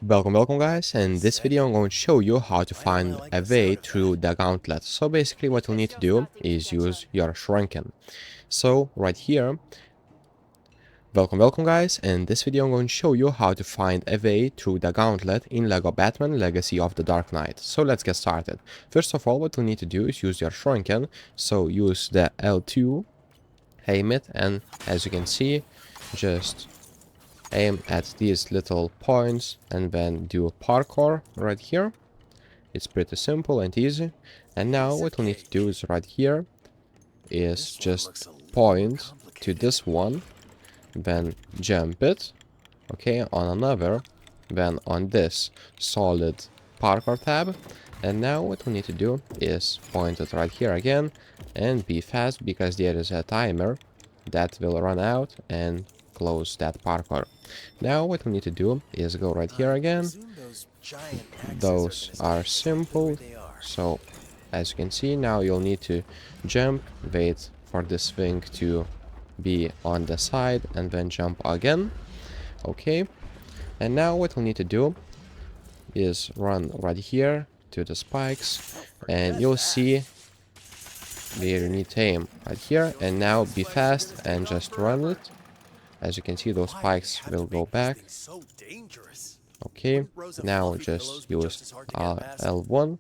Welcome guys, and in this video I'm going to show you how to find a way through the gauntlet. So basically what you'll need to do is use your shrunken. So right here, welcome guys, and in this video I'm going to show you how to find a way through the gauntlet in LEGO Batman Legacy of the Dark Knight. So let's get started. First of all, what you'll need to do is use your shrunken. So use the L2, aim it, and as you can see, just aim at these little points and then do parkour right here. It's pretty simple and easy. And now what we need to do is right here is just point to this one, then jump it, okay, on another, then on this solid parkour tab. And now what we need to do is point it right here again and be fast, because there is a timer that will run out and close that parkour. Now what we need to do is go right here again. Those are simple. So as you can see, now you'll need to jump, wait for this thing to be on the side, and then jump again. Okay, and now what we'll need to do is run right here to the spikes, and you'll see we need to aim right here, and now be fast and just run it. As you can see, those spikes will go back. Okay, now just use L1